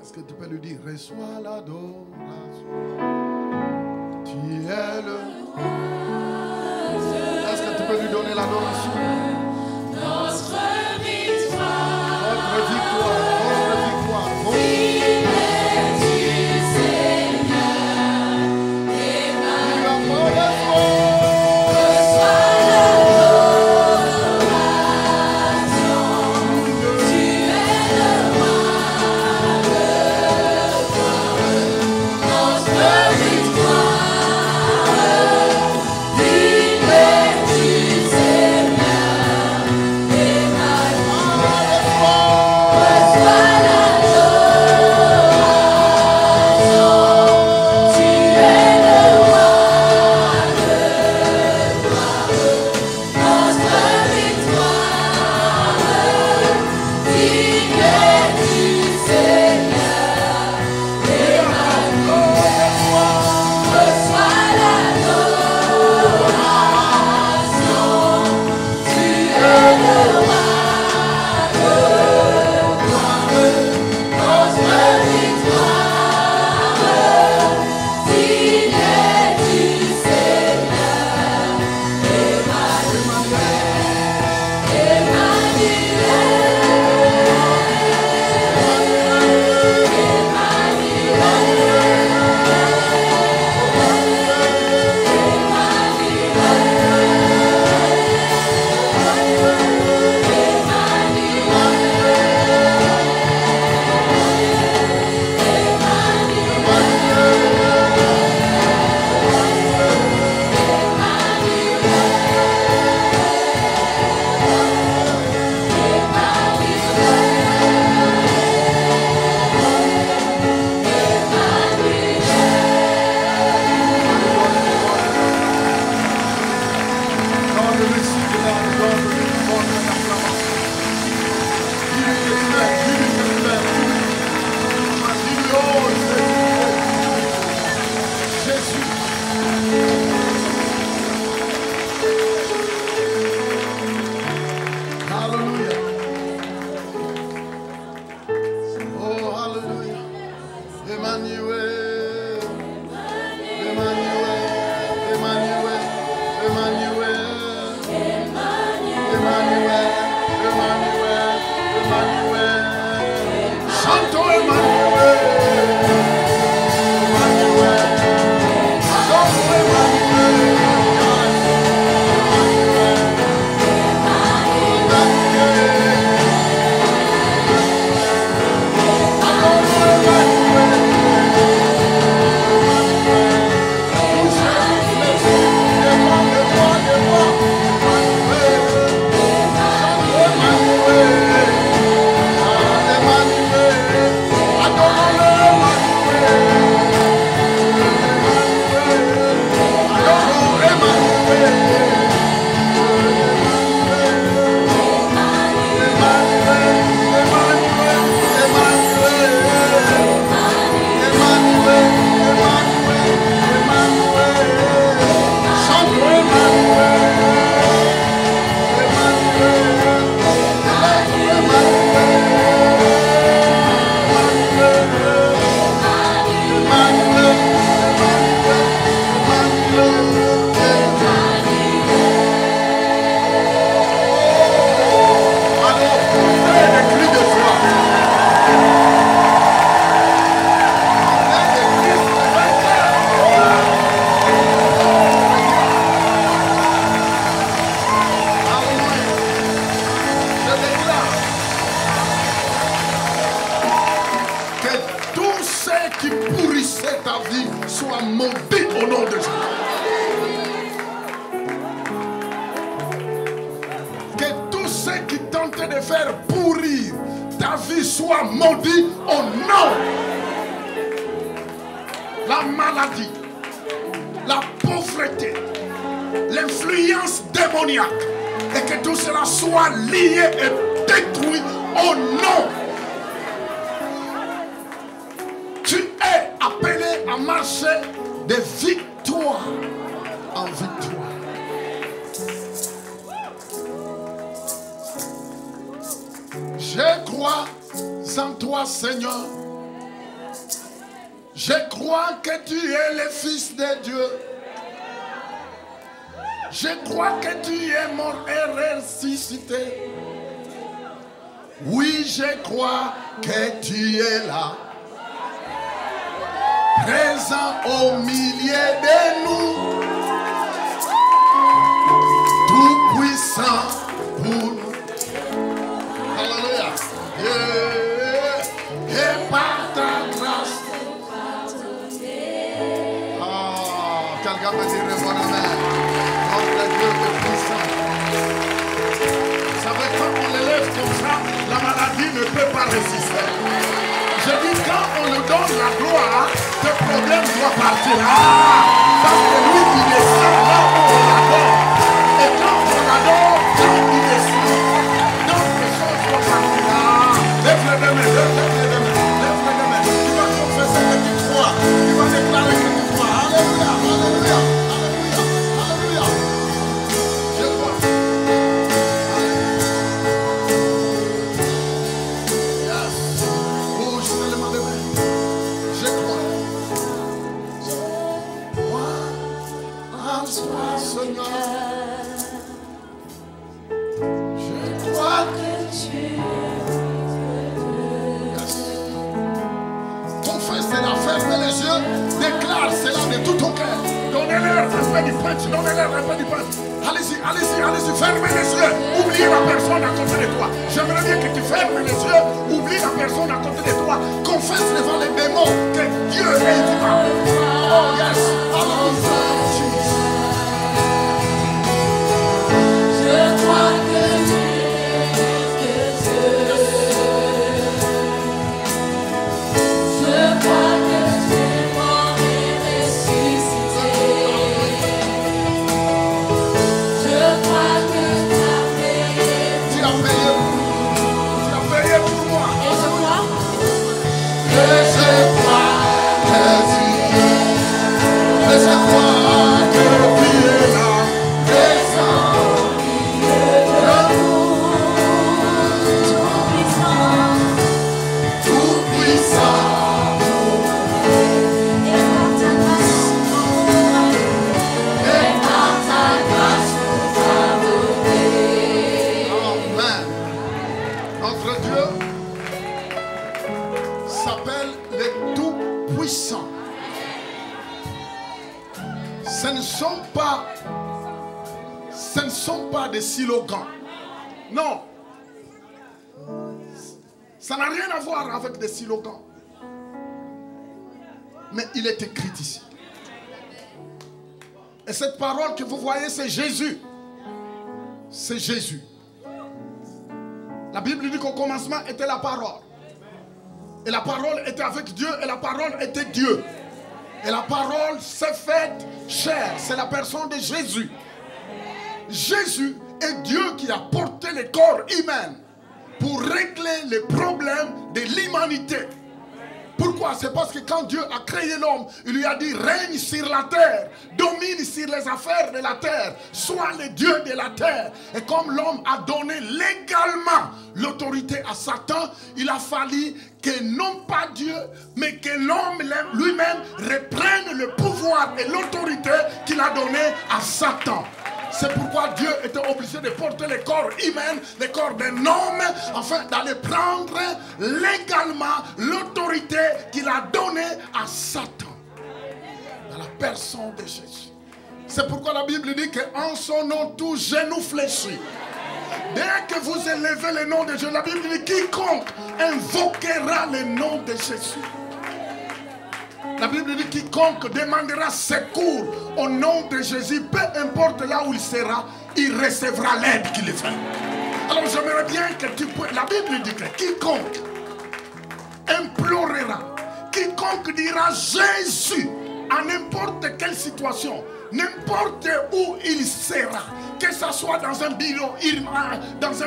Est-ce que tu peux lui dire, reçois l'adoration. Tu es le roi. Est-ce que tu peux lui donner l'adoration? Notre victoire. Votre victoire, votre victoire. Vive du Seigneur et ma reçois l'adoration. Tu es le roi de gloire. Notre victoire. Vive du Seigneur et ma reçois l'adoration. Tu es le roi de gloire. Notre victoire. Vive du Seigneur et ma reçois l'adoration. Tu es le roi de gloire. Notre victoire. Vive du Seigneur Hallelujah. Oh, hallelujah. Emmanuel. Emmanuel. Emmanuel. Emmanuel. Emmanuel. Emmanuel. Emmanuel. Chantons Emmanuel. Emmanuel. Adorons Emmanuel. Sois maudit au nom de Jésus. Que tous ceux qui tentaient de faire pourrir ta vie soient maudits au nom. La maladie, la pauvreté, l'influence démoniaque, et que tout cela soit lié et détruit au nom. Tu es appelé à marcher de victoire en victoire. Je crois en toi, Seigneur. Je crois que tu es le Fils de Dieu. Je crois que tu es mort et ressuscité. Oui, je crois que tu es là, présent au milieu de nous, tout puissant pour nous. Alléluia. Et par ta grâce. Quelqu'un me dirait bon amen. Notre Dieu est puissant. Vous savez, quand on l'élève comme ça, la maladie ne peut pas résister. Je dis, quand on lui donne la gloire, le problème doit partir. Parce que lui, il descend là où on l'adore. Et quand on l'adore, quand il descend, donc les choses doivent partir. Lève les deux mains, lève les deux mains, lève les deux mains. Tu vas confesser que tu crois. Tu vas déclarer que tu crois. Alléluia, alléluia, alléluia, alléluia. Je crois. Yes. Bouge tellement de mains. Je crois. En toi, Seigneur. Je crois que tu confesse cela, ferme les yeux, déclare cela de tout ton cœur. Donnez-leur un peu du punch, donnez-leur un peu du punch. Allez-y, allez-y, allez-y, fermez les yeux. Oubliez la personne à côté de toi. J'aimerais bien que tu fermes les yeux. Oublie la personne à côté de toi. Confesse devant les démons que Dieu est vivant. Oh yes, allons-y. Je crois que tu es Dieu. Je crois que tu es mort et ressuscité. Je crois que tu as payé. Tu as payé. Tu as payé pour moi. Et je crois Et je crois que tu es. Et je crois que tu es là. Présent. Tout puissant. Amen. Notre Dieu s'appelle le Tout-Puissant. Ce ne sont pas des slogans. Non. Ça n'a rien à voir avec des slogans. Mais il est écrit ici. Et cette parole que vous voyez, c'est Jésus. C'est Jésus. La Bible dit qu'au commencement était la parole. Et la parole était avec Dieu et la parole était Dieu. Et la parole s'est faite chair. C'est la personne de Jésus. Jésus est Dieu qui a porté le corps humain pour régler les problèmes de l'humanité. Pourquoi? C'est parce que quand Dieu a créé l'homme, il lui a dit règne sur la terre, domine sur les affaires de la terre, sois le Dieu de la terre. Et comme l'homme a donné légalement l'autorité à Satan, il a fallu que non pas Dieu, mais que l'homme lui-même reprenne le pouvoir et l'autorité qu'il a donné à Satan. C'est pourquoi Dieu était obligé de porter le corps humain, le corps d'un homme, afin d'aller prendre légalement l'autorité qu'il a donnée à Satan. Dans la personne de Jésus. C'est pourquoi la Bible dit qu'en son nom, tout genou fléchit. Dès que vous élevez le nom de Jésus, la Bible dit quiconque invoquera le nom de Jésus. La Bible dit quiconque demandera secours au nom de Jésus, peu importe là où il sera, il recevra l'aide qu'il fait. Alors j'aimerais bien que tu puisses. La Bible dit que quiconque implorera, quiconque dira Jésus à n'importe quelle situation, n'importe où il sera, que ce soit dans un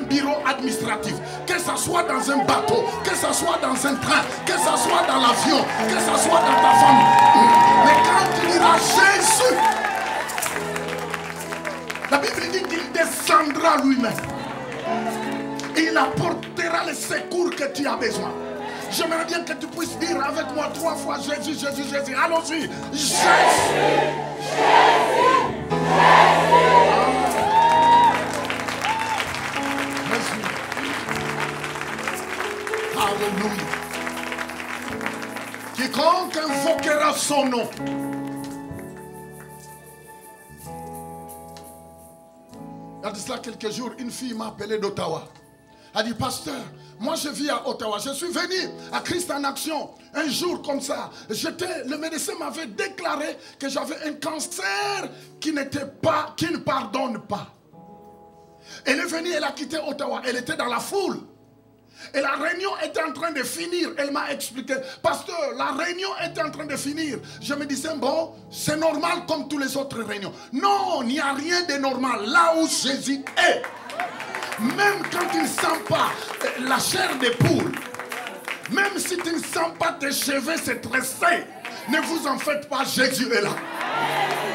bureau administratif, que ce soit dans un bateau, que ce soit dans un train, que ce soit dans l'avion, que ce soit dans ta famille. Mais quand tu diras Jésus, la Bible dit qu'il descendra lui-même. Et il apportera le secours que tu as besoin. J'aimerais bien que tu puisses dire avec moi 3 fois Jésus, Jésus, Jésus. Allons-y. Jésus. Alléluia. Quiconque invoquera son nom. Il y a de cela quelques jours, une fille m'a appelé d'Ottawa. Elle dit, pasteur, moi je vis à Ottawa. Je suis venu à Christ en action. Un jour comme ça, le médecin m'avait déclaré que j'avais un cancer qui ne pardonne pas. Elle est venue, elle a quitté Ottawa. Elle était dans la foule. Et la réunion était en train de finir. Elle m'a expliqué, pasteur, la réunion était en train de finir. Je me disais, bon, c'est normal comme toutes les autres réunions. Non, il n'y a rien de normal là où Jésus est. Même quand tu ne sens pas la chair des poules, même si tu ne sens pas tes cheveux se tresser, ne vous en faites pas, Jésus est là.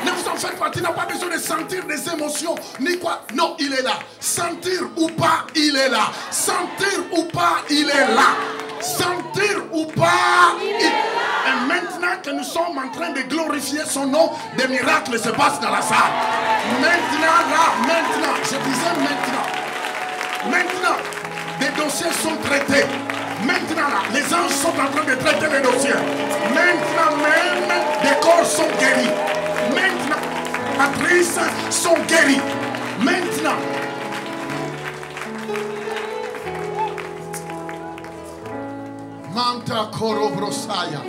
Ne vous en faites pas, tu n'as pas besoin de sentir des émotions, ni quoi. Non, il est là. Sentir ou pas, il est là. Sentir ou pas, il est là. Sentir ou pas, il est là. Et maintenant que nous sommes en train de glorifier son nom, des miracles se passent dans la salle. Maintenant, là, maintenant, je disais maintenant, des dossiers sont traités. Maintenant, là, les anges sont en train de traiter les dossiers. Maintenant même, des corps sont guéris. Maintenant, actrices sont guéries. Maintenant. Manta korobrosaya.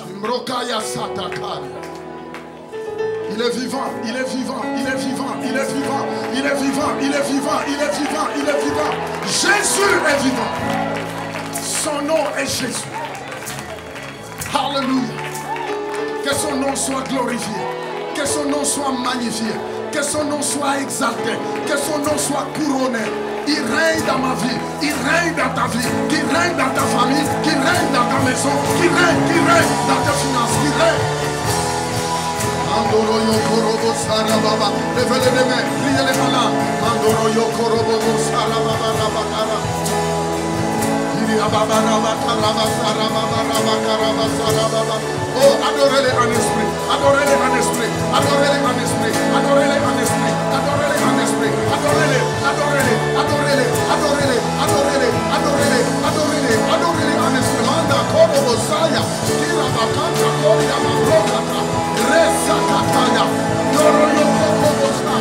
Shimrokaya satakaya. Il est vivant, il est vivant, il est vivant, il est vivant, il est vivant, il est vivant, il est vivant, il est vivant. Jésus est vivant. Son nom est Jésus. Alléluia. Que son nom soit glorifié. Que son nom soit magnifié. Que son nom soit exalté. Que son nom soit couronné. Il règne dans ma vie. Il règne dans ta vie. Il règne dans ta famille. Il règne dans ta maison. Il règne dans tes finances. Il règne. Mandoro yokorobo sarababa. Levez les mains. Priez les malins. Mandoro yokorobo sarababa rabakara. Oh, adorez-les en esprit, adorez-les en esprit, adorez-les en esprit, adorez-les en esprit, adorez-les en esprit, adorez-les, adorez-les, adorez-les, adorez-les, adorez-les, adorez-les, adorez-les, adorez-les en esprit. Manda kobo bosaya, kira bakanta koria mabrokata, resa kataya, yoro yoko bosa,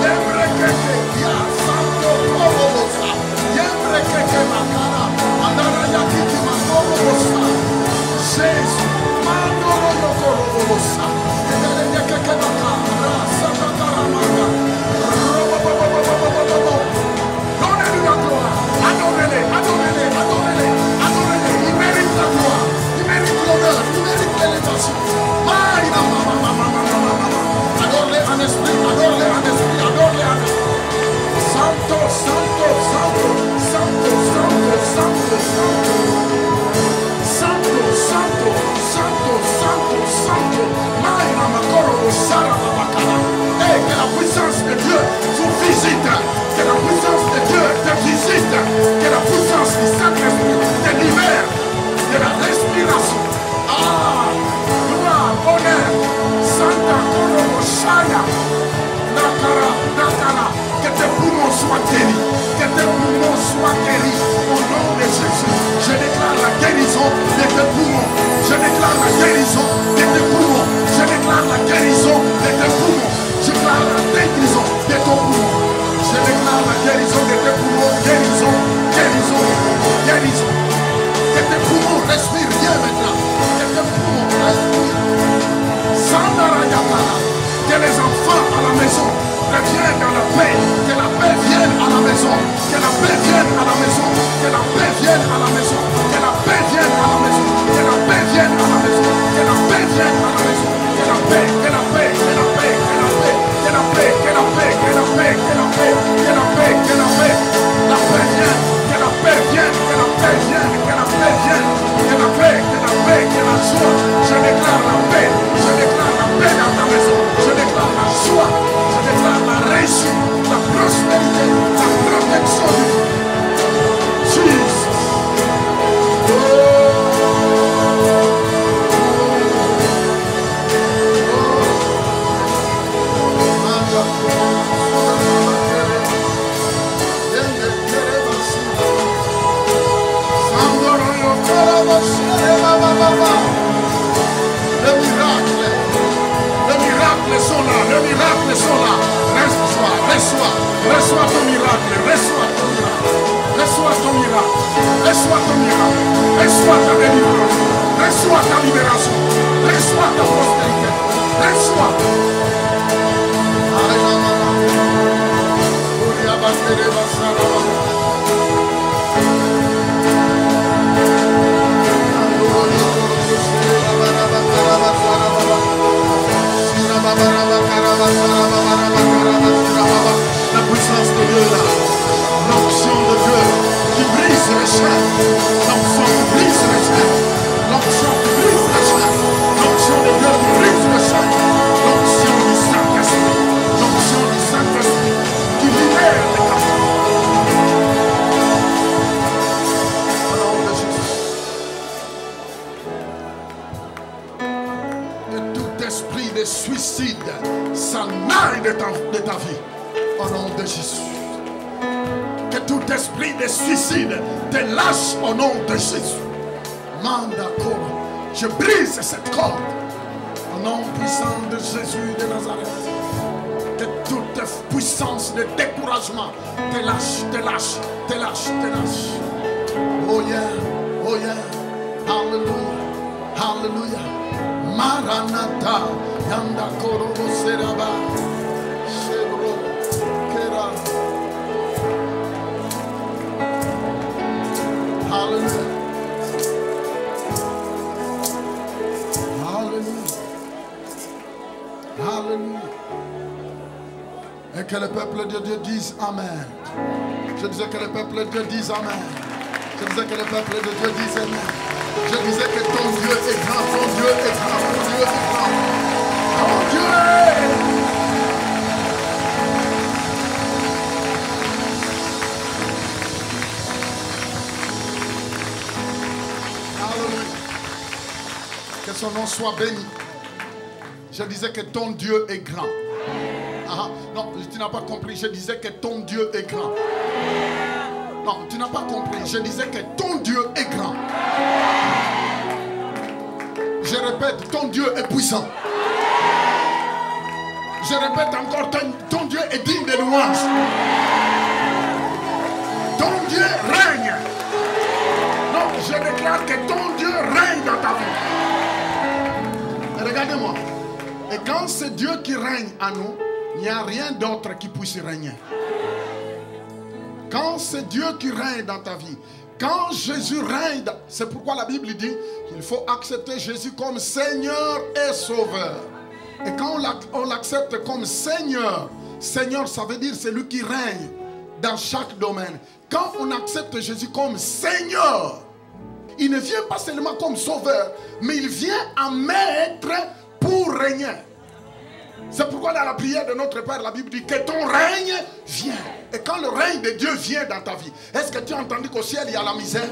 yemre keke ya santo kobo bosa, yemre keke makara. Jésus, Mandoro Yokorobosa, donnez-lui la gloire, adorez-les, adorez-les, adorez-les, adorez-les, il mérite la gloire, il mérite l'honneur, il mérite l'élévation. Adore-les en esprit, adore-les en esprit, adore-les en esprit. Santo, santo, santo, santo, santo, santo, santo. Santo, santo, santo, santo, santo. Et que la puissance de Dieu vous visite. Que la puissance de Dieu te visite. Que la puissance du Saint-Esprit te libère de la respiration. Ah, gloire, honneur. Santa Korobo Shaya. Nakara, Nakara. Que tes poumons soient guéris. Que tes poumons soient guéris. Au nom de Jésus. Je déclare la guérison de tes poumons. Je déclare la guérison de tes poumons. Je déclare la guérison de tes poumons. Je déclare la guérison de ton poumon. Je déclare la guérison de tes poumons. Guérison, guérison, guérison. Que tes poumons respirent bien maintenant. Que tes poumons respirent. Sandarayakara. Que les enfants à la maison reviennent dans la paix. Que la paix vienne à la maison. Que la paix vienne à la maison. Que la paix vienne à la maison. Que la paix vienne à la maison. Que la paix vienne à la maison. Que la paix vienne à la maison. Que la paix, que la paix, que la paix, que la paix, que la paix, que la paix, que la paix, que la paix, que la paix, que la paix, la paix vienne, que la paix vienne, que la paix vienne, que la paix vienne, que la paix, que la paix, que la joie. Je déclare la paix, je déclare la paix dans ta maison. Je déclare la joie, je déclare la réussite, la prospérité, la protection. Jesus. Reçois ton miracle. Reçois ton miracle. Reçois ton miracle. Reçois ton miracle. Reçois ta délivrance. Reçois ta libération. Reçois ta prospérité. Reçois. La puissance de Dieu là, l'onction de Dieu qui brise les chaînes, l'onction qui brise les chaînes, l'onction qui brise les chaînes, l'onction de Dieu qui brise les chaînes, l'onction du Saint-Esprit, l'onction du Saint-Esprit qui libère les captifs. Au nom de Jésus. Que tout esprit de suicide s'en aille de ta vie. Au nom de Jésus. Que tout esprit de suicide te lâche au nom de Jésus. Mandakoro. Je brise cette corde. Au nom puissant de Jésus de Nazareth. Que toute puissance de découragement te lâche, te lâche, te lâche, te lâche. Oh yeah, oh yeah. Hallelujah, hallelujah. Maranatha. Yandakoro Seraba. Hallelujah. Hallelujah. Hallelujah. Et que le peuple de Dieu dise Amen. Je disais que le peuple de Dieu dise Amen. Je disais que le peuple de Dieu dise Amen. Je disais que ton Dieu est grand, ton Dieu est grand, ton Dieu est grand. Ton Dieu est... Que son nom soit béni. Je disais que ton Dieu est grand. Non, tu n'as pas compris. Je disais que ton Dieu est grand. Non, tu n'as pas compris. Je disais que ton Dieu est grand. Je répète, ton Dieu est puissant. Je répète encore, ton Dieu est digne de louange. Ton Dieu règne. Non, je déclare que ton Dieu règne dans ta vie. Regardez-moi. Et quand c'est Dieu qui règne en nous, il n'y a rien d'autre qui puisse régner. Quand c'est Dieu qui règne dans ta vie, quand Jésus règne, c'est pourquoi la Bible dit qu'il faut accepter Jésus comme Seigneur et Sauveur. Et quand on l'accepte comme Seigneur, Seigneur, ça veut dire c'est lui qui règne dans chaque domaine. Quand on accepte Jésus comme Seigneur, il ne vient pas seulement comme sauveur, mais il vient en maître pour régner. C'est pourquoi dans la prière de notre Père, la Bible dit que ton règne vient. Et quand le règne de Dieu vient dans ta vie, est-ce que tu as entendu qu'au ciel il y a la misère?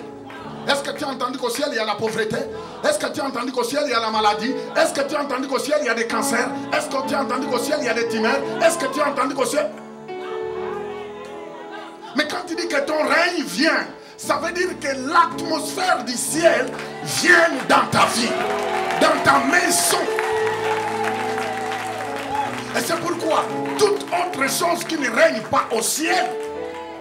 Est-ce que tu as entendu qu'au ciel il y a la pauvreté? Est-ce que tu as entendu qu'au ciel il y a la maladie? Est-ce que tu as entendu qu'au ciel il y a des cancers? Est-ce que tu as entendu qu'au ciel il y a des tumeurs? Est-ce que tu as entendu qu'au ciel... Mais quand tu dis que ton règne vient, ça veut dire que l'atmosphère du ciel vient dans ta vie, dans ta maison. Et c'est pourquoi toute autre chose qui ne règne pas au ciel,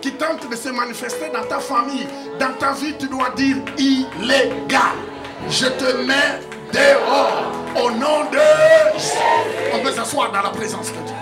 qui tente de se manifester dans ta famille, dans ta vie, tu dois dire illégal. Je te mets dehors au nom de Jésus. On peut s'asseoir dans la présence de Dieu.